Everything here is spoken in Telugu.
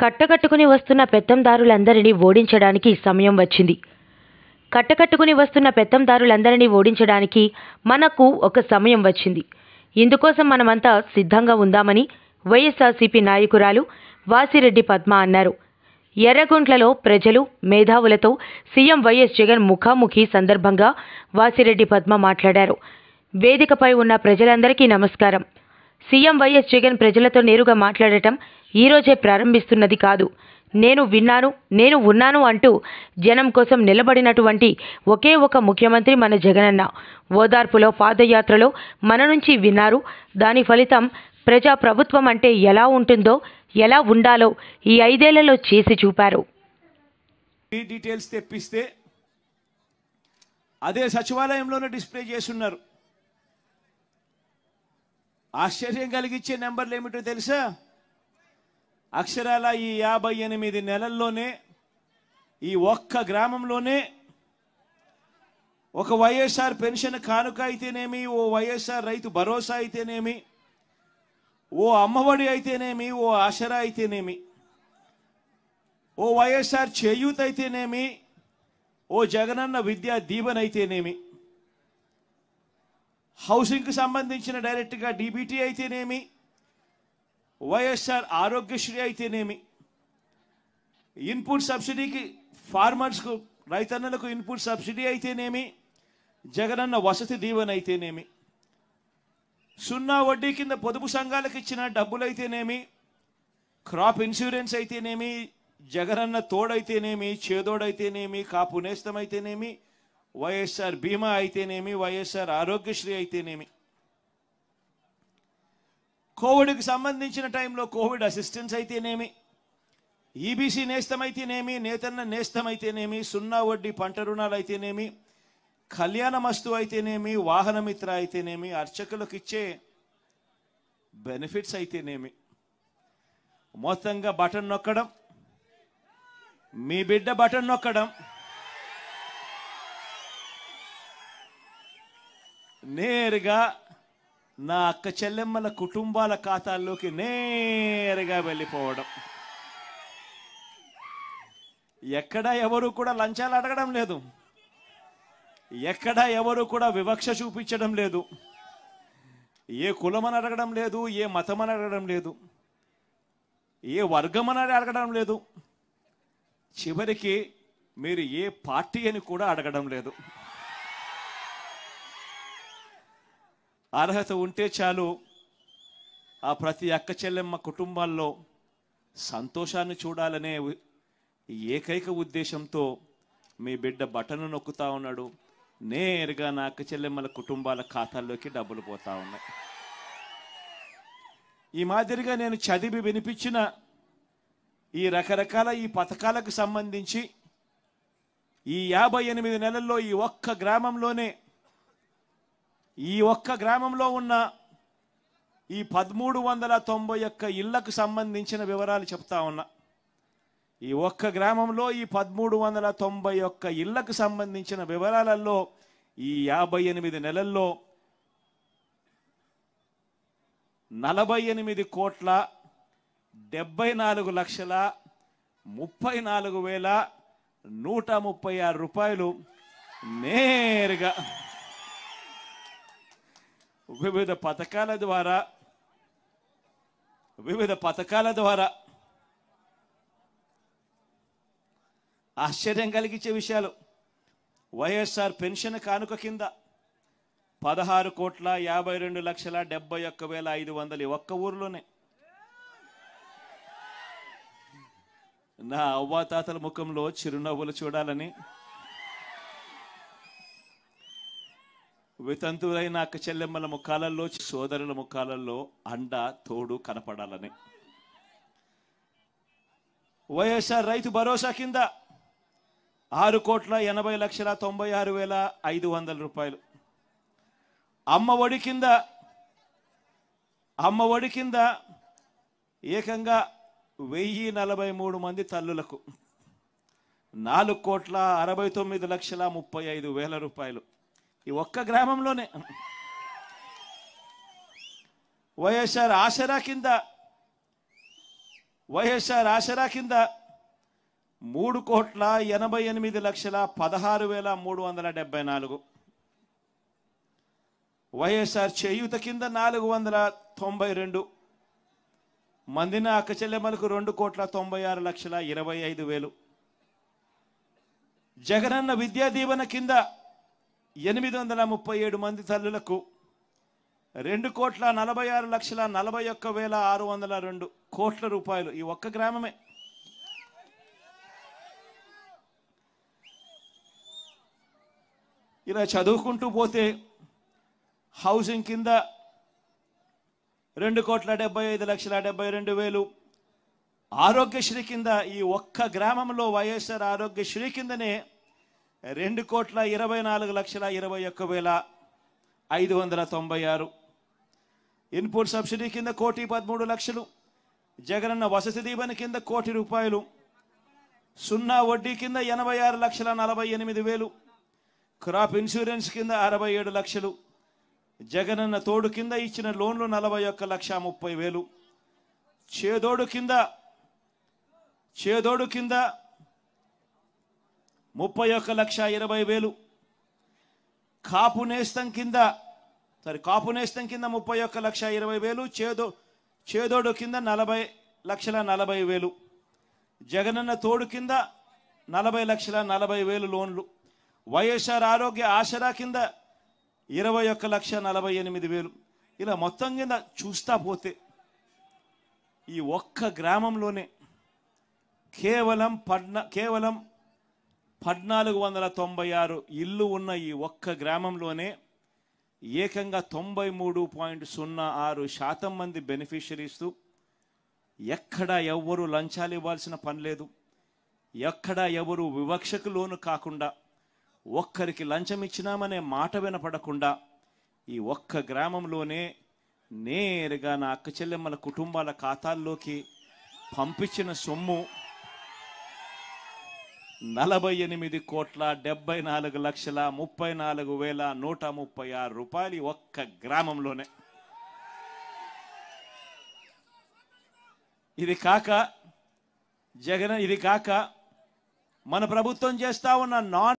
కట్టకట్టుకుని వస్తున్న పెత్తందారులందరినీ ఓడించడానికి సమయం వచ్చింది. కట్టకట్టుకుని వస్తున్న పెత్తందారులందరినీ ఓడించడానికి మనకు ఒక సమయం వచ్చింది. ఇందుకోసం మనమంతా సిద్ధంగా ఉందామని వైఎస్ఆర్సీపీ నాయకురాలు వాసిరెడ్డి పద్మ అన్నారు. ఎర్రగుంట్లలో ప్రజలు మేధావులతో సీఎం వైఎస్ జగన్ ముఖాముఖి సందర్భంగా వాసిరెడ్డి పద్మ మాట్లాడారు. వేదికపై ఉన్న ప్రజలందరికీ నమస్కారం. సీఎం వైఎస్ జగన్ ప్రజలతో నేరుగా మాట్లాడటం ఈరోజే ప్రారంభిస్తున్నది కాదు. నేను విన్నాను, నేను ఉన్నాను అంటూ జనం కోసం నిలబడినటువంటి ఒకే ఒక ముఖ్యమంత్రి మన జగనన్న. ఓదార్పులో పాదయాత్రలో మన నుంచి విన్నారు. దాని ఫలితం ప్రజా ప్రభుత్వం అంటే ఎలా ఉంటుందో, ఎలా ఉండాలో ఈ 5 ఏళ్లలో చేసి చూపారు. ఈ డీటెయిల్స్ తెప్పిస్తే అదే సచివాలయంలోనే డిస్ప్లే చేస్తున్నారు. ఆశ్చర్యం కలిగించే నెంబర్లు ఏమిటో తెలుసా? అక్షరాల ఈ 58 నెలల్లోనే ఈ ఒక్క గ్రామంలోనే ఒక వైఎస్ఆర్ పెన్షన్ కానుక అయితేనేమి, ఓ వైఎస్ఆర్ రైతు భరోసా అయితేనేమి, ఓ అమ్మఒడి అయితేనేమి, ఓ ఆసరా అయితేనేమి, ఓ వైఎస్ఆర్ చేయూత్ అయితేనేమి, ఓ జగనన్న విద్యా దీవెన అయితేనేమి, హౌసింగ్కి సంబంధించిన డైరెక్ట్గా డీబీటీ అయితేనేమి, వైఎస్ఆర్ ఆరోగ్యశ్రీ అయితేనేమి, ఇన్పుట్ సబ్సిడీకి ఫార్మర్స్కు రైతన్నలకు ఇన్పుట్ సబ్సిడీ అయితేనేమి, జగనన్న వసతి దీవెన అయితేనేమి, 0 వడ్డీ కింద పొదుపు సంఘాలకు ఇచ్చిన డబ్బులైతేనేమి, క్రాప్ ఇన్సూరెన్స్ అయితేనేమి, జగనన్న తోడైతేనేమి, చేదోడైతేనేమి, కాపు నేస్తం అయితేనేమి, వైఎస్ఆర్ బీమా అయితేనేమి, వైఎస్ఆర్ ఆరోగ్యశ్రీ అయితేనేమి, కోవిడ్కి సంబంధించిన టైంలో కోవిడ్ అసిస్టెన్స్ అయితేనేమి, ఈబీసీ నేస్తం అయితేనేమి, నేతన్న నేస్తం అయితేనేమి, 0 వడ్డీ పంట రుణాలు అయితేనేమి, కళ్యాణమస్తు అయితేనేమి, వాహనమిత్ర అయితేనేమి, అర్చకులకు ఇచ్చే బెనిఫిట్స్ అయితేనేమి, మొత్తంగా బటన్ నొక్కడం, మీ బిడ్డ బటన్ నొక్కడం, నేరుగా నా అక్క చెల్లెమ్మల కుటుంబాల ఖాతాల్లోకి నేరుగా వెళ్ళిపోవడం. ఎక్కడా ఎవరు కూడా లంచాలు అడగడం లేదు, ఎక్కడా ఎవరు కూడా వివక్ష చూపించడం లేదు, ఏ కులమని అడగడం లేదు, ఏ మతమని అడగడం లేదు, ఏ వర్గమని అడగడం లేదు, చివరికి మీరు ఏ పార్టీ అని కూడా అడగడం లేదు. అర్హత ఉంటే చాలు ఆ ప్రతి అక్క చెల్లెమ్మ కుటుంబాల్లో సంతోషాన్ని చూడాలనే ఏకైక ఉద్దేశంతో మీ బిడ్డ బటన్ నొక్కుతా ఉన్నాడు. నేరుగా నా అక్క చెల్లెమ్మల కుటుంబాల ఖాతాల్లోకి డబ్బులు పోతా ఉన్నాయి. ఈ మాదిరిగా నేను చదివి వినిపించిన ఈ రకరకాల ఈ పథకాలకు సంబంధించి ఈ 58 నెలల్లో ఈ ఒక్క గ్రామంలో ఉన్న ఈ 1391 ఇళ్లకు సంబంధించిన వివరాలు చెప్తా ఉన్నా. ఈ ఒక్క గ్రామంలో ఈ 1391 ఇళ్లకు సంబంధించిన వివరాలలో ఈ 58 నెలల్లో 48,74,34,136 రూపాయలు నేరుగా వివిధ పథకాల ద్వారా ఆశ్చర్యం కలిగించే విషయాలు. వైఎస్ఆర్ పెన్షన్ కానుక కింద 16,52,71,500 ఒక్క ఊరిలోనే. నా అవ్వాతాతల ముఖంలో చిరునవ్వులు చూడాలని, వితంతువులైన అక్క చెల్లెమ్మల ముఖాలలో, సోదరుల ముఖాలలో అండ తోడు కనపడాలని. వైఎస్ఆర్ రైతు భరోసా కింద 6,80,96,500 రూపాయలు. అమ్మఒడి కింద ఏకంగా 1,043 మంది తల్లులకు 4,69,35,000 రూపాయలు ఈ ఒక్క గ్రామంలోనే. వైఎస్ఆర్ ఆసరా కింద వైఎస్ఆర్ ఆసరా కింద 3,88,16,374. వైఎస్ఆర్ చేయూత కింద 492 మందిన అక్క చెల్లెమ్మలకు 2,96,25,000. జగనన్న విద్యా దీవెన కింద 837 మంది తల్లులకు 2,46,41,602 కోట్ల రూపాయలు. ఈ ఒక్క గ్రామమే. ఇలా చదువుకుంటూ పోతే హౌసింగ్ కింద 2,75,72,000. ఆరోగ్యశ్రీ కింద ఈ ఒక్క గ్రామంలో వైఎస్ఆర్ ఆరోగ్యశ్రీ కిందనే 2,24,21,596. ఇన్పుట్ సబ్సిడీ కింద 1,13,00,000. జగనన్న వసతి దీవెన కింద 1,00,00,000 రూపాయలు. సున్నా వడ్డీ కింద 86,48,000. క్రాప్ ఇన్సూరెన్స్ కింద 67 లక్షలు. జగనన్న తోడు కింద ఇచ్చిన లోన్లు 41,30,000. చేదోడు కింద 31,20,000. కాపు నేస్తం కింద 31,20,000. చేదోడు కింద 40,40,000. జగనన్న తోడు కింద 40,40,000 లోన్లు. వైఎస్ఆర్ ఆరోగ్య ఆసరా కింద 21,48,000. ఇలా మొత్తం కింద చూస్తా పోతే ఈ ఒక్క గ్రామంలోనే కేవలం 1,496 ఇల్లు ఉన్న ఈ ఒక్క గ్రామంలోనే ఏకంగా 93.06% మంది బెనిఫిషరీస్. ఎక్కడ ఎవ్వరు లంచాలు ఇవ్వాల్సిన పని లేదు. ఎక్కడ ఎవరు వివక్షకు లోను కాకుండా, ఒక్కరికి లంచం ఇచ్చినామనే మాట వినపడకుండా ఈ ఒక్క గ్రామంలోనే నేరుగా నా అక్క చెల్లెమ్మల కుటుంబాల ఖాతాల్లోకి పంపించిన సొమ్ము 48,74,34,136 రూపాయలు ఒక్క గ్రామంలోనే. ఇది కాక మన ప్రభుత్వం చేస్తా ఉన్న నాన్